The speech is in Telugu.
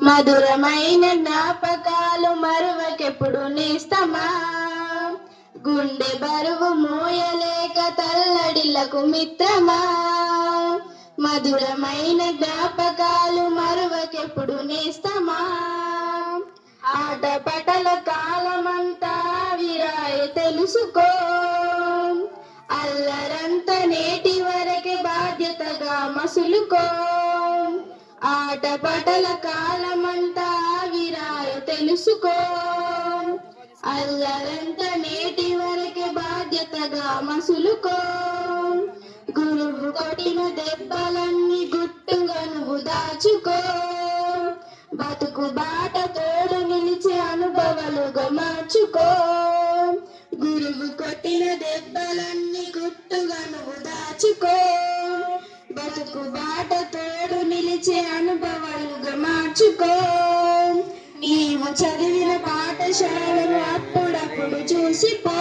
మధురమైన జ్ఞాపకాలు మరువకెప్పుడు నేస్తమా, గుండె బరువు మోయలేక తల్లడిలకు మిత్రమా. మధురమైన జ్ఞాపకాలు మరువకెప్పుడు నేస్తమా, ఆటపటల కాలమంతా విరాయి తెలుసుకో. అల్లరంత నేటి వరకే బాధ్యతగా మసులుకో. ఆటపటల కాలమంతా విరాయి తెలుసుకో. అల్లరంత నేటి వరకే బాధ్యతగా మసులుకో. గురువు కొట్టిన దెబ్బలన్నీ గుట్టుగా నువ్వు దాచుకో. బతుకు బాట తోడు నిలిచే అనుభవాలుగా మార్చుకో. గురువు కొట్టిన దెబ్బలన్నీ గుట్టుగా నువ్వు దాచుకో. బతుకు బాట తోడు నిలిచే అనుభవాలుగా మార్చుకో. నీవు చదివిన పాఠశాలను అప్పుడప్పుడు చూసిపో.